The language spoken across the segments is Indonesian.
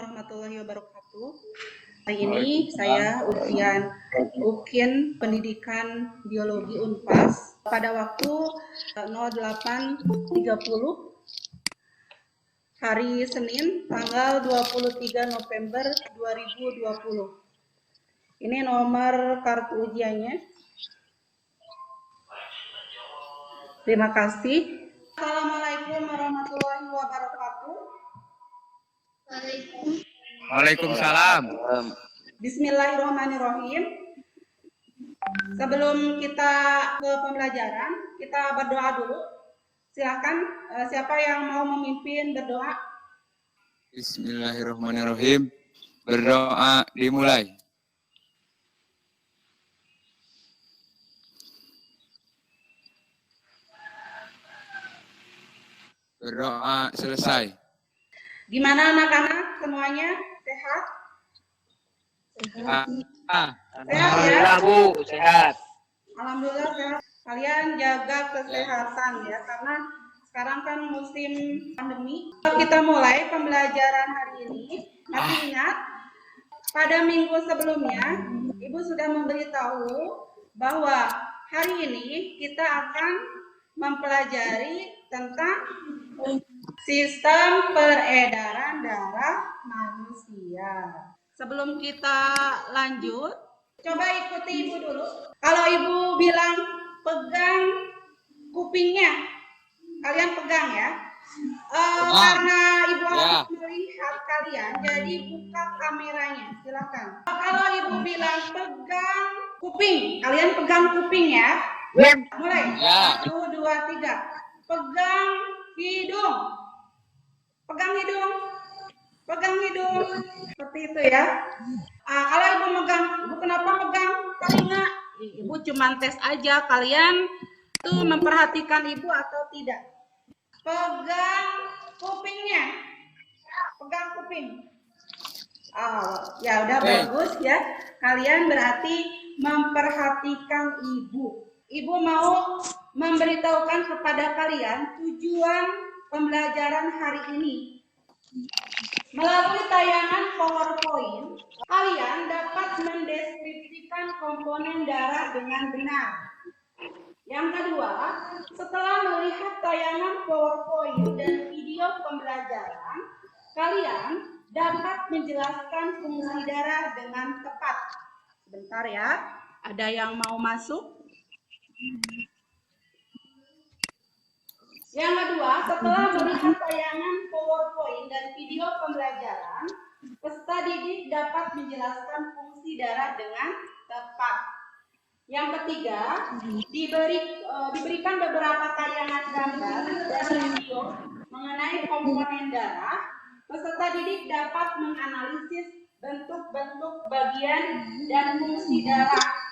warahmatullahi wabarakatuh. Hari ini saya Ukin Pendidikan Biologi Unpas pada waktu 08.30 hari Senin tanggal 23 November 2020. Ini nomor kartu ujiannya. Terima kasih. Assalamualaikum warahmatullahi wabarakatuh. Waalaikumsalam. Bismillahirrahmanirrahim. Sebelum kita ke pembelajaran, kita berdoa dulu. Silakan siapa yang mau memimpin berdoa? Bismillahirrahmanirrahim. Berdoa dimulai. Berdoa selesai. Gimana anak-anak semuanya? Sehat? Sehat ya? Bu, sehat. Alhamdulillah sehat. Kalian jaga kesehatan ya, karena sekarang kan musim pandemi. Kita mulai pembelajaran hari ini. Masih ingat? Pada minggu sebelumnya, Ibu sudah memberitahu bahwa hari ini kita akan mempelajari tentang sistem peredaran darah manusia. Sebelum kita lanjut, coba ikuti Ibu dulu. Kalau Ibu bilang pegang kupingnya, kalian pegang ya. Karena Ibu harus melihat kalian, jadi buka kameranya, silakan. Kalau Ibu bilang pegang kuping, kalian pegang kuping ya. Mulai. 1, 2, 3. Pegang hidung. Pegang hidung. Pegang hidung. Seperti itu ya. Kalau Ibu megang, Ibu kenapa megang telinga? Ibu cuma tes aja kalian tuh memperhatikan Ibu atau tidak. Pegang kupingnya. Pegang kuping. Ya udah bagus ya. Kalian berarti memperhatikan Ibu. Ibu mau memberitahukan kepada kalian tujuan pembelajaran hari ini. Melalui tayangan PowerPoint, kalian dapat mendeskripsikan komponen darah dengan benar. Yang kedua, setelah melihat tayangan PowerPoint dan video pembelajaran, kalian dapat menjelaskan fungsi darah dengan tepat. Sebentar ya, ada yang mau masuk? Yang kedua, setelah melihat tayangan PowerPoint dan video pembelajaran, peserta didik dapat menjelaskan fungsi darah dengan tepat. Yang ketiga, diberikan beberapa tayangan gambar dan video mengenai komponen darah. Peserta didik dapat menganalisis bentuk-bentuk bagian dan fungsi darah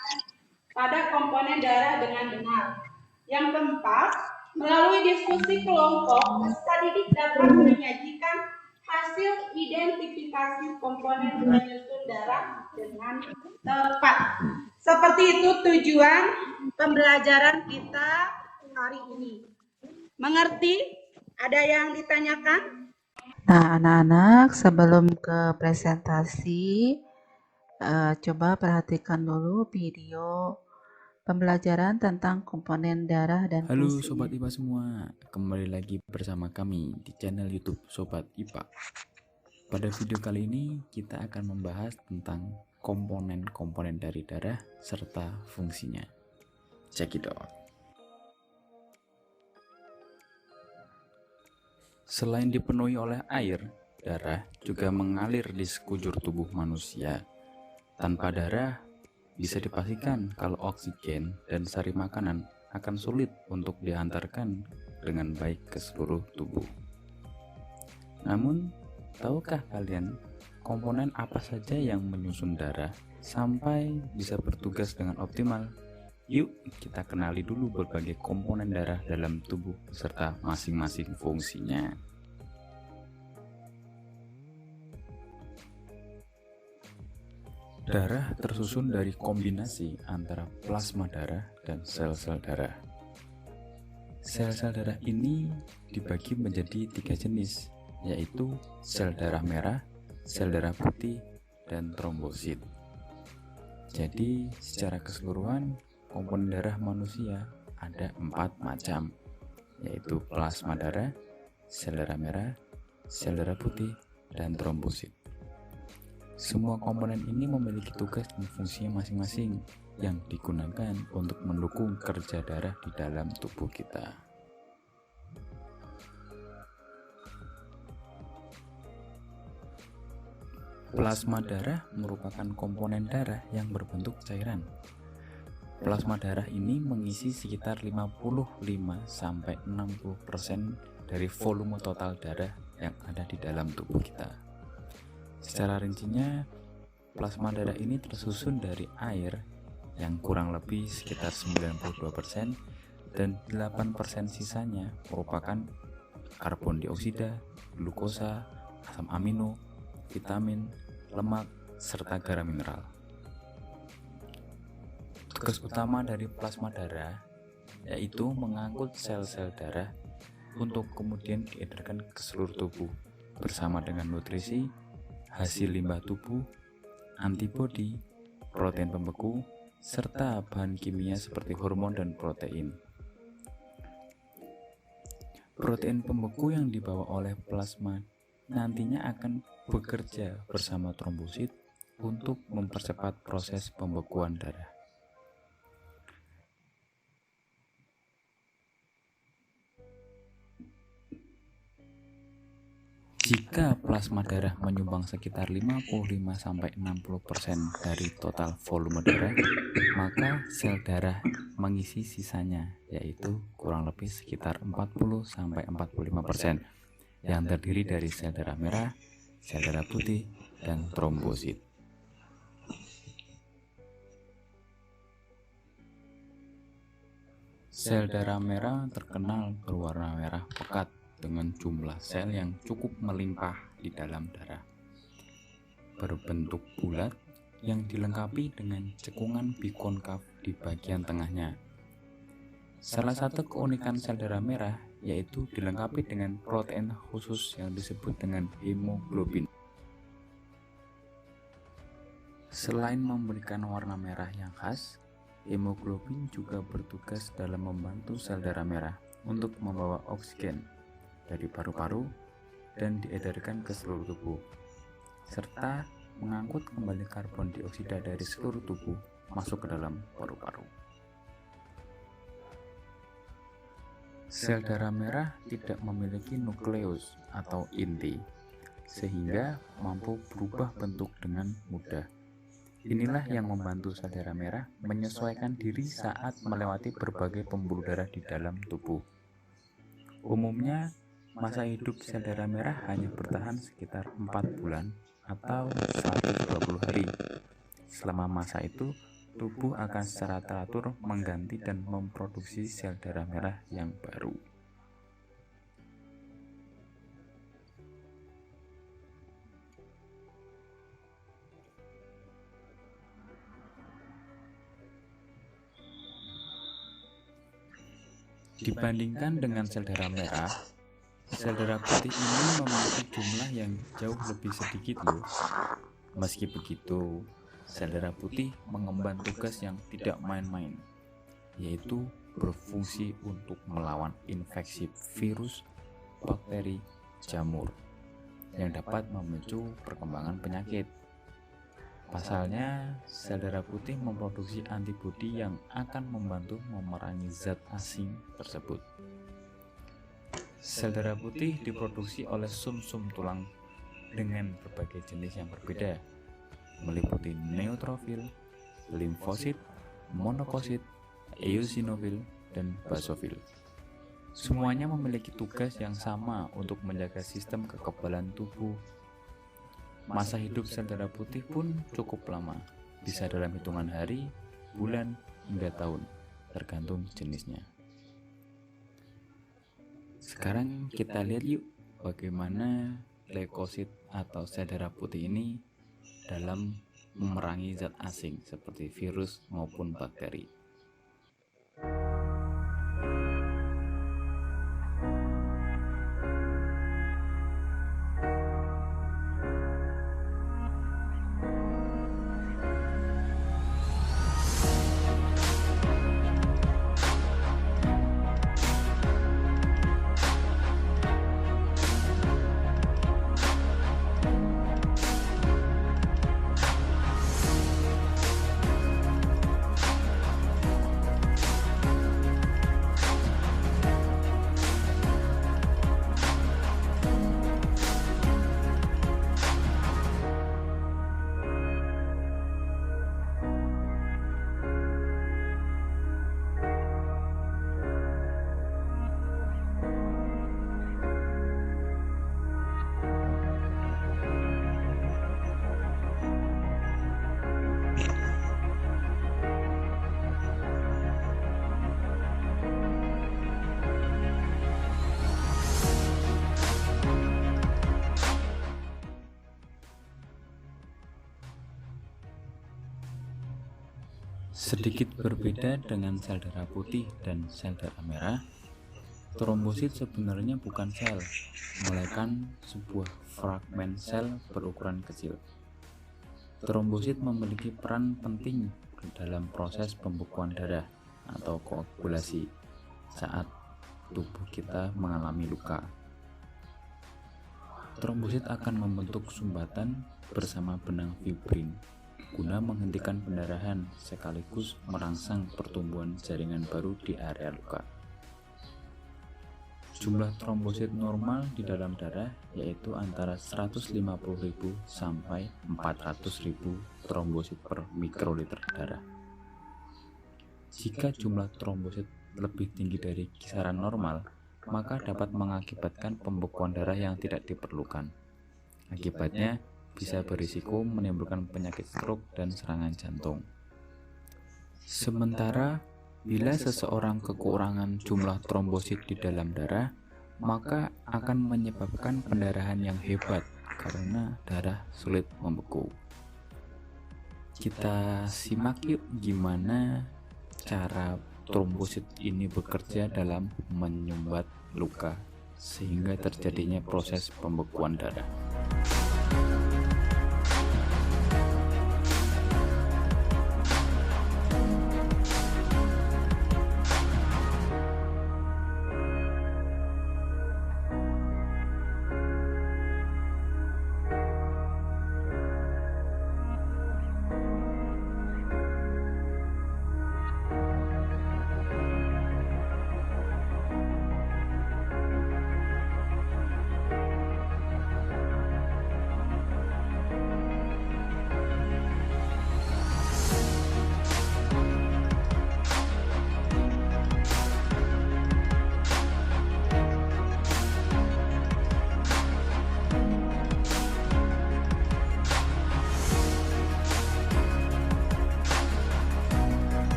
pada komponen darah dengan benar. Yang keempat, melalui diskusi kelompok, peserta didik dapat menyajikan hasil identifikasi komponen penyusun darah dengan tepat. Seperti itu tujuan pembelajaran kita hari ini. Mengerti? Ada yang ditanyakan? Nah, anak-anak, sebelum ke presentasi, coba perhatikan dulu video pembelajaran tentang komponen darah dan Halo fungsi. Sobat IPA semua, kembali lagi bersama kami di channel YouTube Sobat IPA. Pada video kali ini kita akan membahas tentang komponen-komponen dari darah serta fungsinya. Check it out. Selain dipenuhi oleh air, darah juga mengalir di sekujur tubuh manusia. Tanpa darah, bisa dipastikan kalau oksigen dan sari makanan akan sulit untuk diantarkan dengan baik ke seluruh tubuh. Namun, tahukah kalian komponen apa saja yang menyusun darah sampai bisa bertugas dengan optimal? Yuk kita kenali dulu berbagai komponen darah dalam tubuh serta masing-masing fungsinya. Darah tersusun dari kombinasi antara plasma darah dan sel-sel darah. Sel-sel darah ini dibagi menjadi 3 jenis, yaitu sel darah merah, sel darah putih, dan trombosit. Jadi secara keseluruhan komponen darah manusia ada 4 macam, yaitu plasma darah, sel darah merah, sel darah putih, dan trombosit. Semua komponen ini memiliki tugas dan fungsinya masing-masing yang digunakan untuk mendukung kerja darah di dalam tubuh kita. Plasma darah merupakan komponen darah yang berbentuk cairan. Plasma darah ini mengisi sekitar 55-60% dari volume total darah yang ada di dalam tubuh kita. Secara rincinya, plasma darah ini tersusun dari air yang kurang lebih sekitar 92% dan 8% sisanya merupakan karbon dioksida, glukosa, asam amino, vitamin, lemak, serta garam mineral. Tugas utama dari plasma darah yaitu mengangkut sel-sel darah untuk kemudian diedarkan ke seluruh tubuh bersama dengan nutrisi, hasil limbah tubuh, antibodi, protein pembeku, serta bahan kimia seperti hormon dan protein. Protein pembeku yang dibawa oleh plasma nantinya akan bekerja bersama trombosit untuk mempercepat proses pembekuan darah. Jika plasma darah menyumbang sekitar 55-60% dari total volume darah, maka sel darah mengisi sisanya, yaitu kurang lebih sekitar 40-45%, yang terdiri dari sel darah merah, sel darah putih, dan trombosit. Sel darah merah terkenal berwarna merah pekat dengan jumlah sel yang cukup melimpah di dalam darah. Berbentuk bulat yang dilengkapi dengan cekungan bikonkav di bagian tengahnya. Salah satu keunikan sel darah merah yaitu dilengkapi dengan protein khusus yang disebut dengan hemoglobin. Selain memberikan warna merah yang khas, hemoglobin juga bertugas dalam membantu sel darah merah untuk membawa oksigen dari paru-paru dan diedarkan ke seluruh tubuh, serta mengangkut kembali karbon dioksida dari seluruh tubuh masuk ke dalam paru-paru. Sel darah merah tidak memiliki nukleus atau inti, sehingga mampu berubah bentuk dengan mudah. Inilah yang membantu sel darah merah menyesuaikan diri saat melewati berbagai pembuluh darah di dalam tubuh. Umumnya, masa hidup sel darah merah hanya bertahan sekitar 4 bulan atau 120 hari. Selama masa itu, tubuh akan secara teratur mengganti dan memproduksi sel darah merah yang baru. Dibandingkan dengan sel darah merah, sel darah putih ini memiliki jumlah yang jauh lebih sedikit loh. Meski begitu, sel darah putih mengemban tugas yang tidak main-main, yaitu berfungsi untuk melawan infeksi virus, bakteri, jamur yang dapat memicu perkembangan penyakit. Pasalnya, sel darah putih memproduksi antibodi yang akan membantu memerangi zat asing tersebut. Sel darah putih diproduksi oleh sumsum tulang dengan berbagai jenis yang berbeda, meliputi neutrofil, limfosit, monokosit, eosinofil, dan basofil. Semuanya memiliki tugas yang sama untuk menjaga sistem kekebalan tubuh. Masa hidup sel darah putih pun cukup lama, bisa dalam hitungan hari, bulan, hingga tahun, tergantung jenisnya. Sekarang kita lihat yuk bagaimana leukosit atau sel darah putih ini dalam memerangi zat asing seperti virus maupun bakteri. Sedikit berbeda dengan sel darah putih dan sel darah merah, trombosit sebenarnya bukan sel, melainkan sebuah fragmen sel berukuran kecil. Trombosit memiliki peran penting dalam proses pembekuan darah atau koagulasi saat tubuh kita mengalami luka. Trombosit akan membentuk sumbatan bersama benang fibrin guna menghentikan pendarahan sekaligus merangsang pertumbuhan jaringan baru di area luka. Jumlah trombosit normal di dalam darah yaitu antara 150.000 sampai 400.000 trombosit per mikroliter darah. Jika jumlah trombosit lebih tinggi dari kisaran normal, maka dapat mengakibatkan pembekuan darah yang tidak diperlukan. Akibatnya bisa berisiko menimbulkan penyakit stroke dan serangan jantung. Sementara bila seseorang kekurangan jumlah trombosit di dalam darah, maka akan menyebabkan pendarahan yang hebat karena darah sulit membeku. Kita simak yuk gimana cara trombosit ini bekerja dalam menyumbat luka sehingga terjadinya proses pembekuan darah.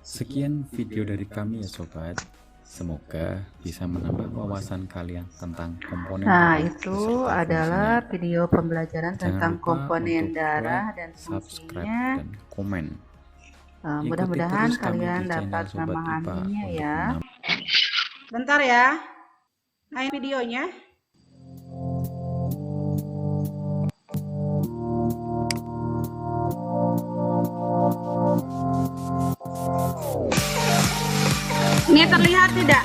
Sekian video dari kami ya sobat. Semoga bisa menambah wawasan kalian tentang komponen Nah, darah itu beserta adalah fungsinya. video pembelajaran Jangan tentang lupa komponen untuk darah like, dan subscribe, fungsinya. dan komen. Ikuti Mudah-mudahan terus kami kalian di channel dapat Sobat IPA memahaminya untuk ya. Bentar ya. Nah, ini videonya. Ini terlihat tidak?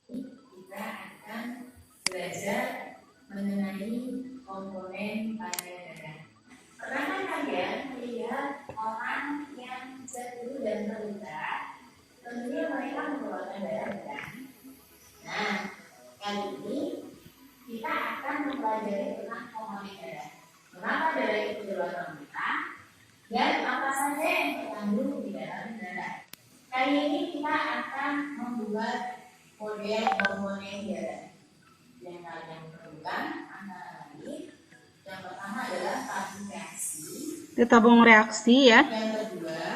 Kita akan belajar mengenai komponen pada darah. Pernah kan kalian melihat orang yang jatuh dan terluka? Tentunya mereka mengeluarkan darah kan? Nah, kali ini kita akan mempelajari tentang komponen darah. Mengapa darah itu berwarna merah? Dan apa saja yang terkandung di dalam darah? Kali ini kita akan membuat model komponen darah yang kalian perlukan antara lain yang pertama adalah tabung reaksi, Itu tabung reaksi ya. yang kedua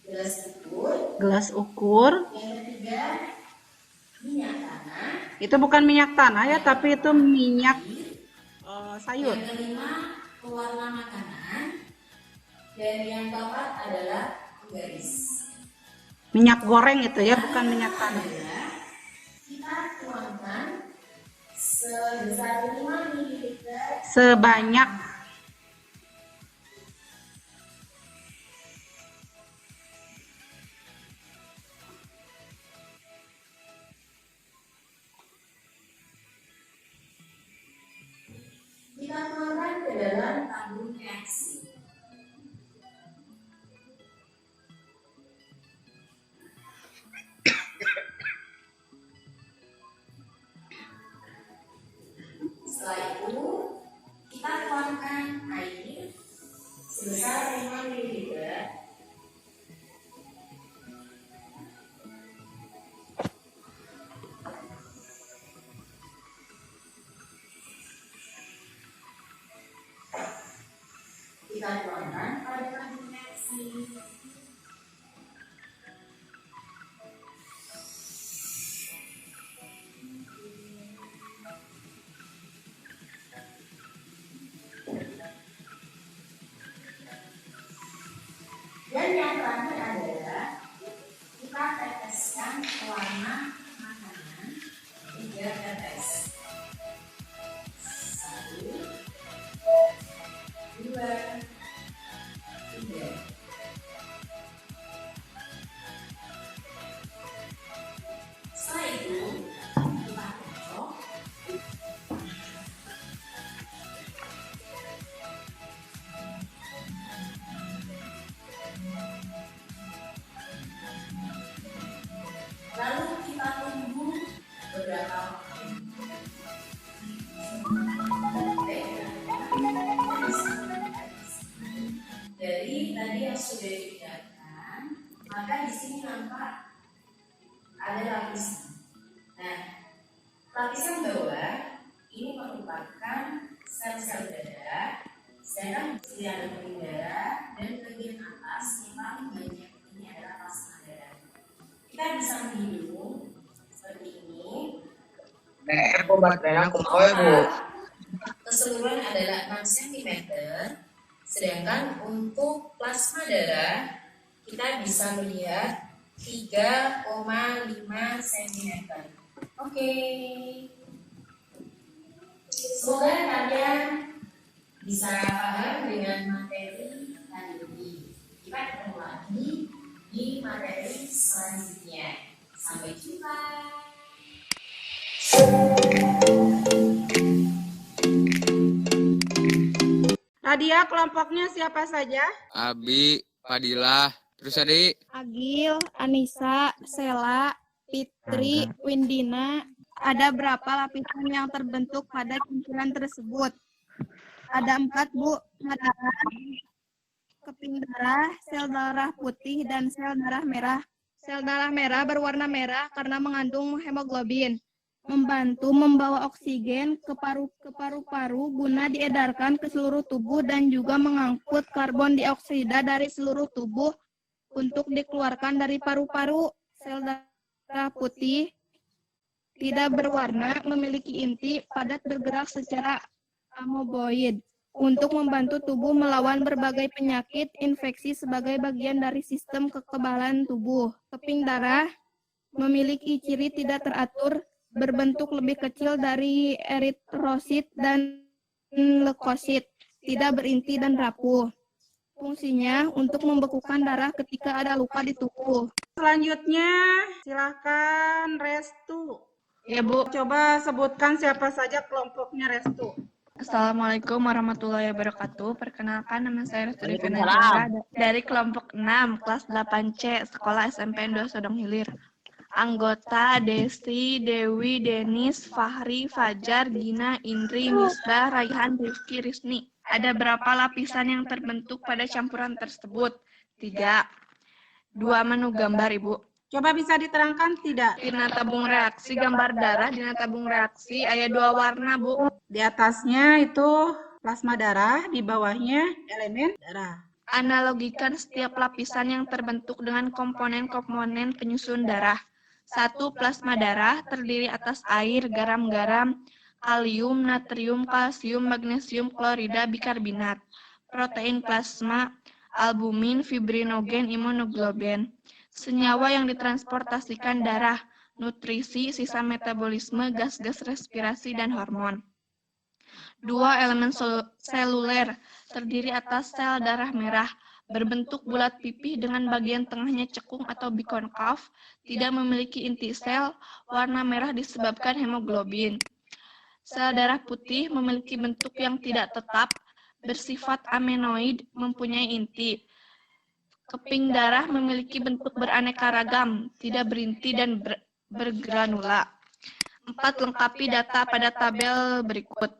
gelas ukur, Gelas ukur. yang ketiga minyak tanah, Itu bukan minyak tanah ya, tapi itu minyak sayur. yang kelima pewarna makanan, dan yang keempat adalah penggaris. Minyak goreng itu ya, bukan minyak tanah. Kita tuangkan sebesar 5 ml Sebanyak kita tuangkan ke dalam tabung reaksi. Setelah itu kita tuangkan Lapisan bawah ini merupakan sel-sel darah, sedangkan sel keping darah dan bagian atas yang paling banyak ini adalah plasma darah. Kita bisa menghitung seperti ini. Keseluruhan adalah 6 cm, sedangkan untuk plasma darah kita bisa melihat 3,5 cm. Oke. Semoga kalian bisa paham dengan materi kali ini. Kita ketemu lagi di materi selanjutnya. Sampai jumpa. Nadia, kelompoknya siapa saja? Abi, Fadilah, terus adik. Agil, Anissa, Sela, Fitri, Windina. Ada berapa lapisan yang terbentuk pada campuran tersebut? Ada 4, Bu. Ada keping darah, sel darah putih, dan sel darah merah. Sel darah merah berwarna merah karena mengandung hemoglobin. Membantu membawa oksigen ke paru-paru guna diedarkan ke seluruh tubuh dan juga mengangkut karbon dioksida dari seluruh tubuh untuk dikeluarkan dari paru-paru. Sel darah putih tidak berwarna, memiliki inti padat bergerak secara amoeboid untuk membantu tubuh melawan berbagai penyakit infeksi sebagai bagian dari sistem kekebalan tubuh. Keping darah memiliki ciri tidak teratur, berbentuk lebih kecil dari eritrosit dan leukosit, tidak berinti dan rapuh. Fungsinya untuk membekukan darah ketika ada luka di tubuh. Selanjutnya, silakan Restu. Ya, Bu. Coba sebutkan siapa saja kelompoknya Restu. Assalamualaikum warahmatullahi wabarakatuh. Perkenalkan, nama saya Restu Devina Jara dari kelompok 6, kelas 8C, Sekolah SMP 2 Sodong Hilir. Anggota Desi, Dewi, Denis, Fahri, Fajar, Gina, Indri, Misbah, Raihan, Rifki, Risni. Ada berapa lapisan yang terbentuk pada campuran tersebut? 3. 2 menu gambar, Ibu. Coba bisa diterangkan tidak? Dina tabung reaksi gambar darah, dina tabung reaksi ada 2 warna, Bu. Di atasnya itu plasma darah, di bawahnya elemen darah. Analogikan setiap lapisan yang terbentuk dengan komponen-komponen penyusun darah. 1. Plasma darah terdiri atas air, garam-garam, kalium, natrium, kalsium, magnesium, klorida, bikarbonat. Protein plasma, albumin, fibrinogen, imunoglobulin. Senyawa yang ditransportasikan darah, nutrisi, sisa metabolisme, gas-gas respirasi, dan hormon. 2. Elemen seluler terdiri atas sel darah merah, berbentuk bulat pipih dengan bagian tengahnya cekung atau bikonkav, tidak memiliki inti sel, warna merah disebabkan hemoglobin. Sel darah putih memiliki bentuk yang tidak tetap, bersifat amenoid, mempunyai inti. Keping darah memiliki bentuk beraneka ragam, tidak berinti dan bergranula. 4. Lengkapi data pada tabel berikut.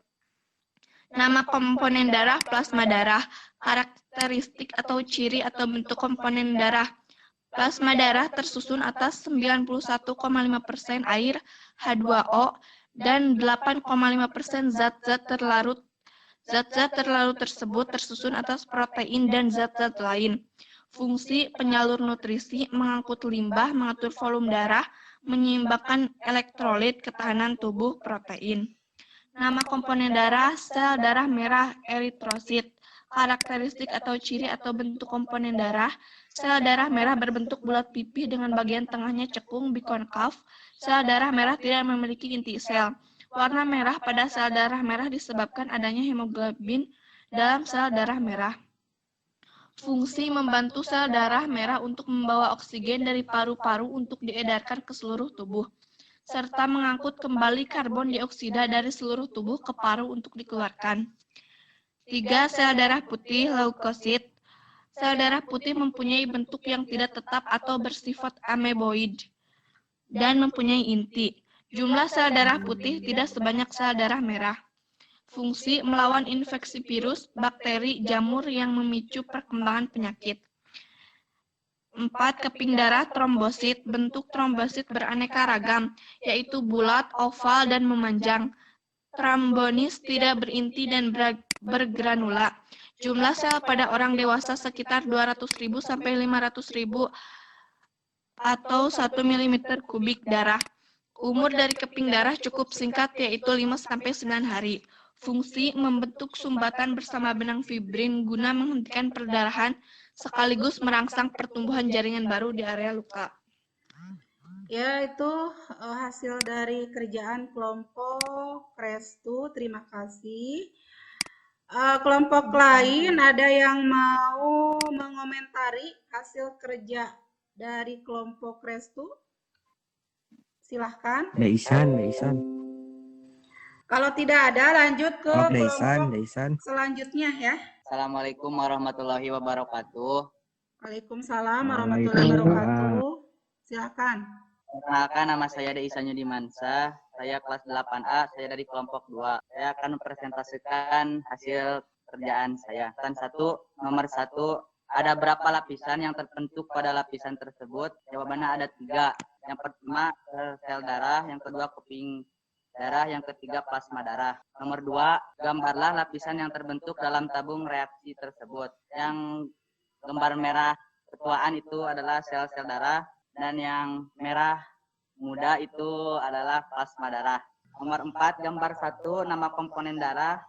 Nama komponen darah, plasma darah, karakteristik atau ciri atau bentuk komponen darah. Plasma darah tersusun atas 91,5% air, H2O, dan 8,5% zat-zat terlarut. Zat-zat terlarut tersebut tersusun atas protein dan zat-zat lain. Fungsi penyalur nutrisi, mengangkut limbah, mengatur volume darah, menyeimbangkan elektrolit, ketahanan tubuh, protein. Nama komponen darah, sel darah merah, eritrosit. Karakteristik atau ciri atau bentuk komponen darah, sel darah merah berbentuk bulat pipih dengan bagian tengahnya cekung, bikonkav. Sel darah merah tidak memiliki inti sel. Warna merah pada sel darah merah disebabkan adanya hemoglobin dalam sel darah merah. Fungsi membantu sel darah merah untuk membawa oksigen dari paru-paru untuk diedarkan ke seluruh tubuh, serta mengangkut kembali karbon dioksida dari seluruh tubuh ke paru untuk dikeluarkan. 3. Sel darah putih, leukosit. Sel darah putih mempunyai bentuk yang tidak tetap atau bersifat ameboid dan mempunyai inti. Jumlah sel darah putih tidak sebanyak sel darah merah. Fungsi melawan infeksi virus, bakteri, jamur yang memicu perkembangan penyakit. 4. Keping darah trombosit. Bentuk trombosit beraneka ragam, yaitu bulat, oval, dan memanjang. Trombonis tidak berinti dan bergranula. Jumlah sel pada orang dewasa sekitar 200.000 sampai 500.000 atau 1 mm kubik darah. Umur dari keping darah cukup singkat, yaitu 5 sampai 9 hari. Fungsi membentuk sumbatan bersama benang fibrin guna menghentikan perdarahan sekaligus merangsang pertumbuhan jaringan baru di area luka. Ya, itu hasil dari kerjaan kelompok Krestu. Terima kasih. Kelompok lain ada yang mau mengomentari hasil kerja dari kelompok Krestu? Silahkan. Daisan. Kalau tidak ada, lanjut ke Maaf, kelompok Daisan. selanjutnya ya. Assalamualaikum warahmatullahi wabarakatuh. Waalaikumsalam warahmatullahi wabarakatuh. Silahkan. Perkenalkan, nama saya Daisan Yudimansyah. Saya kelas 8A, saya dari kelompok 2. Saya akan mempresentasikan hasil kerjaan saya. Nomor 1, ada berapa lapisan yang terbentuk pada lapisan tersebut? Jawabannya ada 3. Yang pertama sel darah, yang kedua keping darah, yang ketiga plasma darah. Nomor 2, gambarlah lapisan yang terbentuk dalam tabung reaksi tersebut. Yang gambar merah ketuaan itu adalah sel-sel darah, dan yang merah muda itu adalah plasma darah. Nomor 4, gambar 1, nama komponen darah,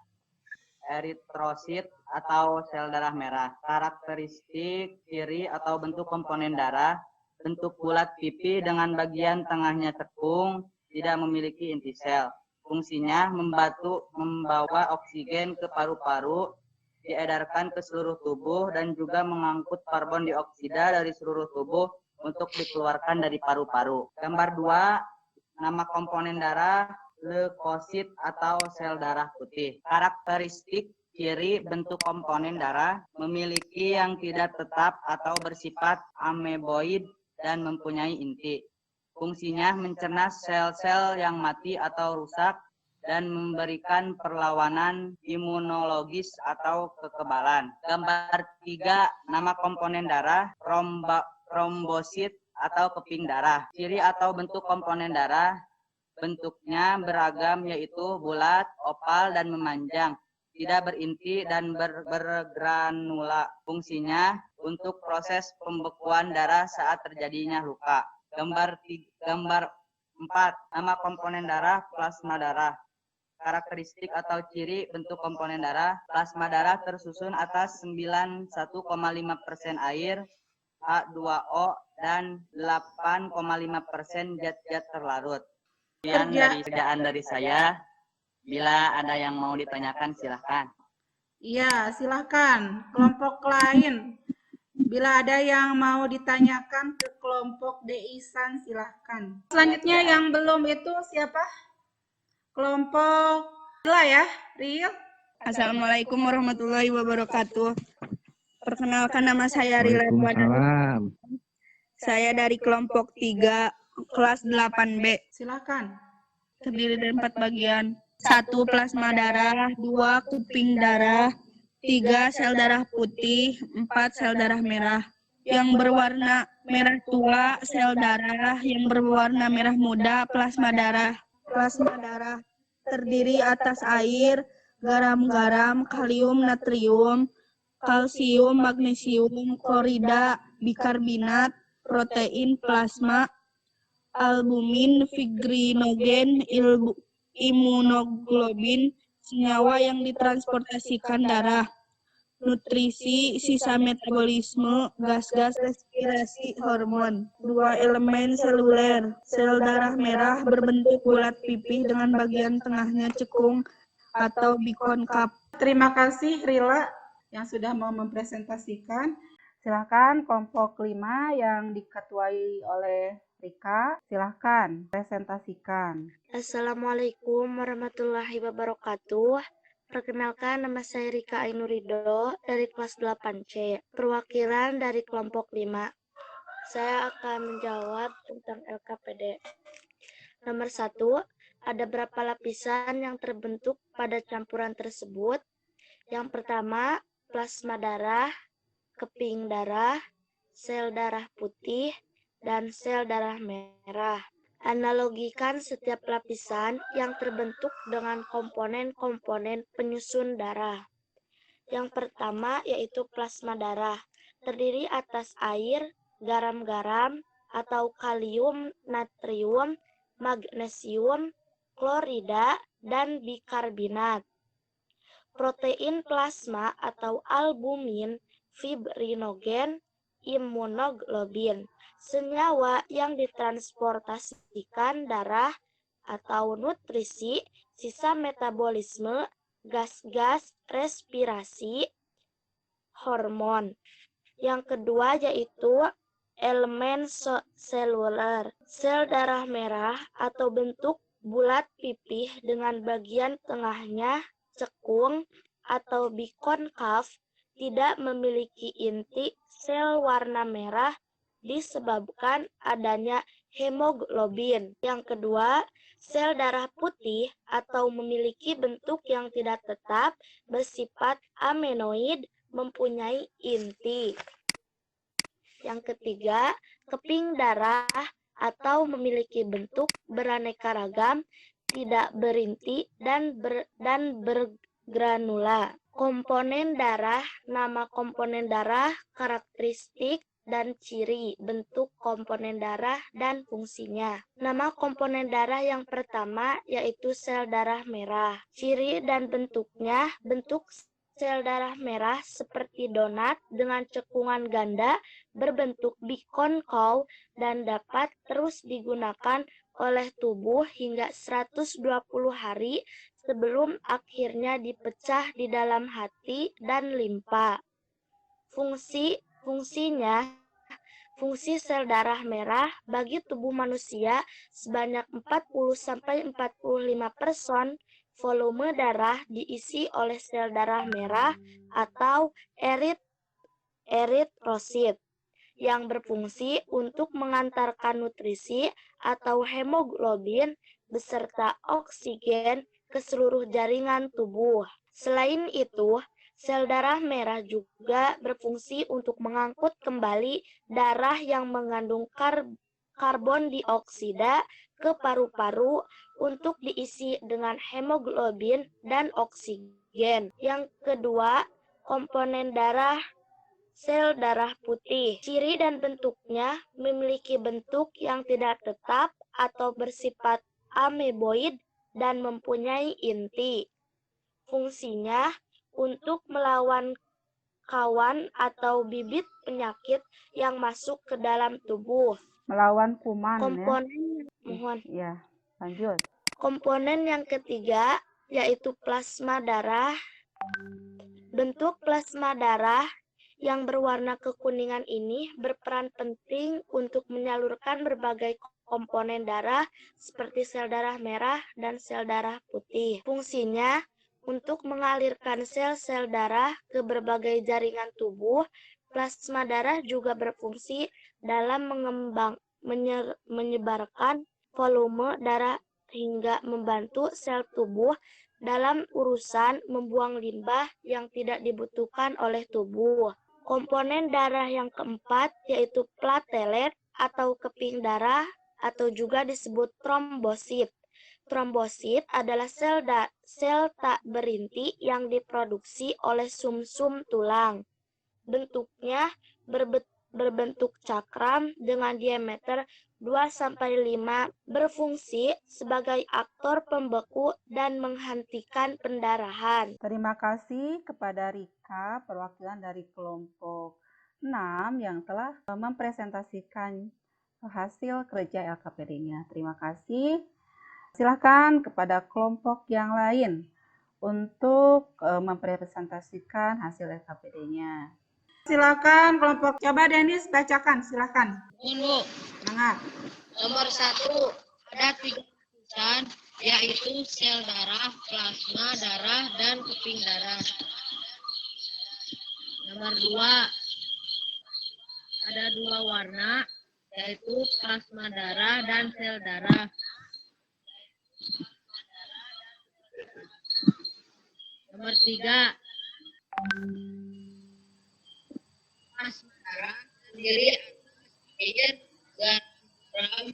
eritrosit atau sel darah merah. Karakteristik, ciri atau bentuk komponen darah, bentuk bulat pipi dengan bagian tengahnya cekung, tidak memiliki inti sel. Fungsinya membawa oksigen ke paru-paru, diedarkan ke seluruh tubuh, dan juga mengangkut karbon dioksida dari seluruh tubuh untuk dikeluarkan dari paru-paru. Gambar 2, nama komponen darah, leukosit atau sel darah putih. Karakteristik, ciri, bentuk komponen darah, memiliki yang tidak tetap atau bersifat ameboid dan mempunyai inti. Fungsinya mencerna sel-sel yang mati atau rusak dan memberikan perlawanan imunologis atau kekebalan. Gambar 3, nama komponen darah, trombosit atau keping darah. Ciri atau bentuk komponen darah, bentuknya beragam yaitu bulat, oval, dan memanjang, tidak berinti dan bergranula. Fungsinya untuk proses pembekuan darah saat terjadinya luka. Gambar 4, nama komponen darah, plasma darah. Karakteristik atau ciri bentuk komponen darah, plasma darah tersusun atas 91,5% air, H2O, dan 8,5% zat-zat terlarut. Sekian dari kerjaan dari saya. Bila ada yang mau ditanyakan, silahkan. Iya, silahkan. Kelompok lain. Bila ada yang mau ditanyakan ke kelompok Deisan, silahkan. Selanjutnya yang belum itu siapa? Kelompok Rila ya, Ril. Assalamualaikum warahmatullahi wabarakatuh. Perkenalkan, nama saya Rila Dwana. Waalaikumsalam. Saya dari kelompok 3, kelas 8B. Silahkan. Terdiri dari 4 bagian. 1. Plasma darah, 2. Keping darah, 3. Sel darah putih, 4. Sel darah merah. Yang berwarna merah tua, sel darah. Yang berwarna merah muda, plasma darah. Plasma darah terdiri atas air, garam-garam, kalium, natrium, kalsium, magnesium, klorida, bikarbonat, protein plasma, albumin, fibrinogen, imunoglobin, senyawa yang ditransportasikan darah, nutrisi, sisa metabolisme, gas-gas respirasi, hormon. 2. Elemen seluler. Sel darah merah berbentuk bulat pipih dengan bagian tengahnya cekung atau bikonkap. Terima kasih Rila yang sudah mau mempresentasikan. Silakan kelompok 5 yang diketuai oleh Rika. Silakan presentasikan. Assalamualaikum warahmatullahi wabarakatuh. Perkenalkan, nama saya Rika Ainurido dari kelas 8C, perwakilan dari kelompok 5. Saya akan menjawab tentang LKPD. Nomor 1, ada berapa lapisan yang terbentuk pada campuran tersebut? Yang pertama, plasma darah, keping darah, sel darah putih, dan sel darah merah. Analogikan setiap lapisan yang terbentuk dengan komponen-komponen penyusun darah. Yang pertama yaitu plasma darah, terdiri atas air, garam-garam atau kalium, natrium, magnesium, klorida, dan bikarbonat. Protein plasma atau albumin, fibrinogen, imunoglobin, senyawa yang ditransportasikan darah atau nutrisi, sisa metabolisme, gas-gas respirasi, hormon. Yang kedua yaitu elemen seluler, sel darah merah atau bentuk bulat pipih dengan bagian tengahnya cekung atau bikonkav, tidak memiliki inti sel warna merah disebabkan adanya hemoglobin. Yang kedua, sel darah putih atau memiliki bentuk yang tidak tetap bersifat amenoid, mempunyai inti. Yang ketiga, keping darah atau memiliki bentuk beraneka ragam, tidak berinti dan bergranula. Komponen darah, nama komponen darah, karakteristik dan ciri bentuk komponen darah dan fungsinya. Nama komponen darah yang pertama yaitu sel darah merah. Ciri dan bentuknya, bentuk sel darah merah seperti donat dengan cekungan ganda berbentuk bikonkav dan dapat terus digunakan oleh tubuh hingga 120 hari sebelum akhirnya dipecah di dalam hati dan limpa. Fungsi sel darah merah bagi tubuh manusia sebanyak 40-45% volume darah diisi oleh sel darah merah atau eritrosit yang berfungsi untuk mengantarkan nutrisi atau hemoglobin beserta oksigen ke seluruh jaringan tubuh. Selain itu, sel darah merah juga berfungsi untuk mengangkut kembali darah yang mengandung karbon dioksida ke paru-paru untuk diisi dengan hemoglobin dan oksigen. Yang kedua, komponen darah sel darah putih. Ciri dan bentuknya memiliki bentuk yang tidak tetap atau bersifat ameboid dan mempunyai inti. Fungsinya untuk melawan kawan atau bibit penyakit yang masuk ke dalam tubuh. Melawan kuman Mohon. lanjut. Komponen yang ketiga yaitu plasma darah. Bentuk plasma darah yang berwarna kekuningan ini berperan penting untuk menyalurkan berbagai komponen darah seperti sel darah merah dan sel darah putih. Fungsinya untuk mengalirkan sel-sel darah ke berbagai jaringan tubuh. Plasma darah juga berfungsi dalam menyebarkan volume darah hingga membantu sel tubuh dalam urusan membuang limbah yang tidak dibutuhkan oleh tubuh. Komponen darah yang keempat yaitu platelet atau keping darah atau juga disebut trombosit. Trombosit adalah sel tak berinti yang diproduksi oleh sumsum tulang. Bentuknya berbentuk cakram dengan diameter 2-5, berfungsi sebagai aktor pembeku dan menghentikan pendarahan. Terima kasih kepada Rika, perwakilan dari kelompok 6 yang telah mempresentasikan hasil kerja LKPD-nya. Terima kasih. Silakan kepada kelompok yang lain untuk mempresentasikan hasil LKPD-nya. Silakan kelompok, coba Denis bacakan, silakan. Bu, Semangat. nomor 1 ada 3 lapisan, yaitu sel darah, plasma darah, dan keping darah. Nomor 2 ada 2 warna, yaitu plasma darah dan sel darah. Nomor 3 plasma darah terdiri air, garam,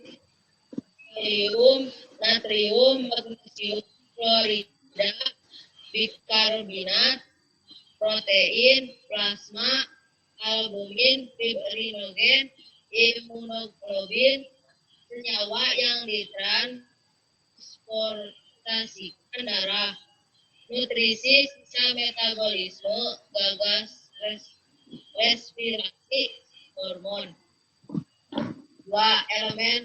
kalium, natrium, magnesium, klorida, bikarbonat, protein, plasma, albumin, fibrinogen, imunoglobulin, senyawa yang ditransportasikan darah, nutrisi, sisa metabolisme, gagas respirasi, hormon. 2. Elemen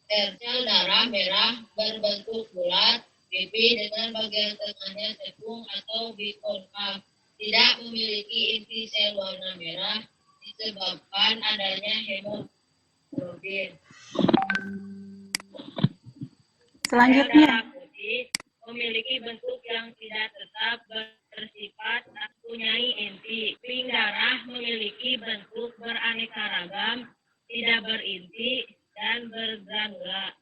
sel darah merah berbentuk bulat, pipi dengan bagian tengahnya cekung atau bikonkav, tidak memiliki inti sel warna merah disebabkan adanya hemoglobin. Sel Selanjutnya, darah putih memiliki bentuk yang tidak tetap bersifat mempunyai inti. Pink darah memiliki bentuk beraneka ragam, tidak berinti dan bergangga.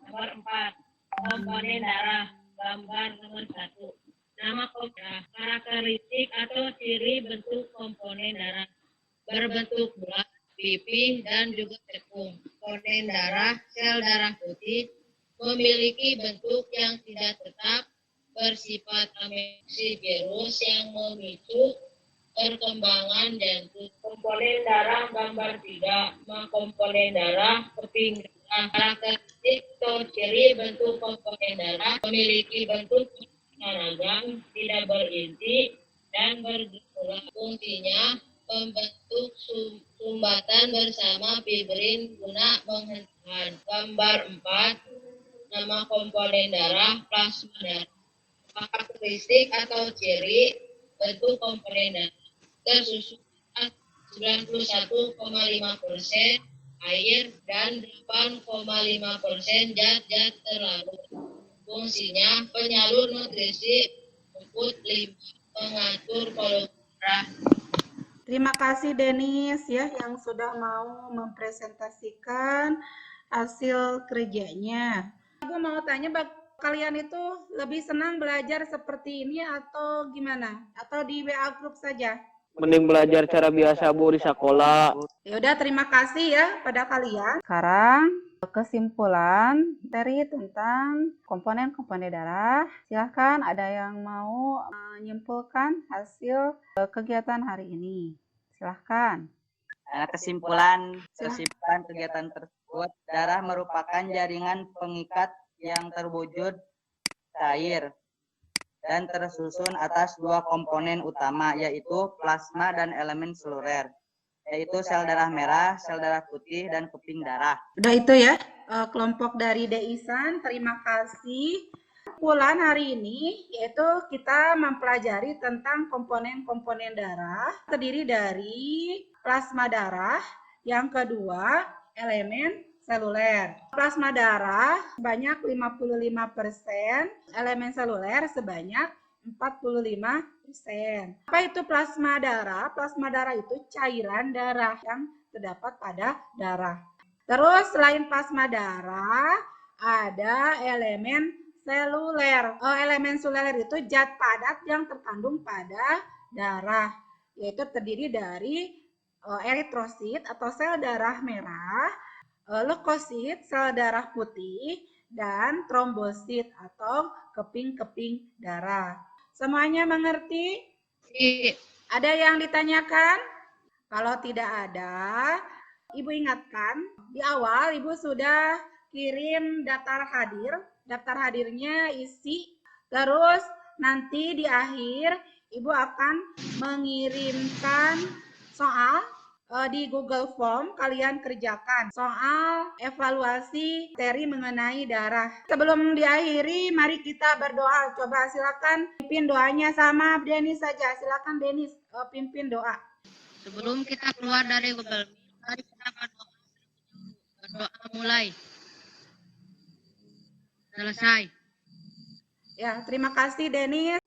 Nomor 4. Komponen darah. Gambar nomor 1. Nama komponen. Karakteristik atau ciri bentuk komponen darah. Berbentuk bulat, pipi, dan juga cekung. Komponen darah, sel darah putih, memiliki bentuk yang tidak tetap, bersifat amnesia virus yang memicu perkembangan jantung. Komponen darah gambar 3. Komponen darah keping darah. Karakteristik atau ciri bentuk komponen darah memiliki bentuk ragam, tidak berinti, dan bergerak. Fungsinya membentuk sumbatan bersama fibrin guna menghentikan. Gambar 4. Nama komponen darah, plasma darah. Karakteristik atau ciri bentuk komponen darah tersusun 91,5% air dan 8,5% zat-zat terlarut. Fungsinya penyalur nutrisi, input limpa, mengatur polusi darah. terima kasih Denis ya yang sudah mau mempresentasikan hasil kerjanya. Ibu mau tanya, kalian itu lebih senang belajar seperti ini atau gimana? Atau di WA group saja? Mending belajar cara biasa Bu di sekolah. Ya udah, terima kasih ya pada kalian. Sekarang kesimpulan materi tentang komponen-komponen darah. Silahkan ada yang mau menyimpulkan hasil kegiatan hari ini. Silahkan. Kesimpulan kegiatan tersebut, darah merupakan jaringan pengikat yang terwujud cair dan tersusun atas 2 komponen utama, yaitu plasma dan elemen seluler, yaitu sel darah merah, sel darah putih, dan keping darah. Udah itu ya, kelompok dari Deisan, terima kasih. Kesimpulan hari ini yaitu kita mempelajari tentang komponen-komponen darah, terdiri dari plasma darah, yang kedua elemen seluler. Plasma darah sebanyak 55%, elemen seluler sebanyak 45%. Apa itu plasma darah? Plasma darah itu cairan darah yang terdapat pada darah. Terus selain plasma darah, ada elemen seluler. Elemen seluler itu zat padat yang terkandung pada darah, yaitu terdiri dari eritrosit atau sel darah merah, leukosit, sel darah putih, dan trombosit atau keping-keping darah. Semuanya mengerti? Ada yang ditanyakan? Kalau tidak ada, Ibu ingatkan, di awal Ibu sudah kirim daftar hadir. Daftar hadirnya isi, terus nanti di akhir Ibu akan mengirimkan soal di Google Form, kalian kerjakan soal evaluasi materi mengenai darah. Sebelum diakhiri, mari kita berdoa. Coba silakan pimpin doanya sama Denis saja. Silakan Denis pimpin doa. Sebelum kita keluar dari Google Meet, mari kita berdoa. Berdoa mulai. Selesai. Ya, terima kasih Denis.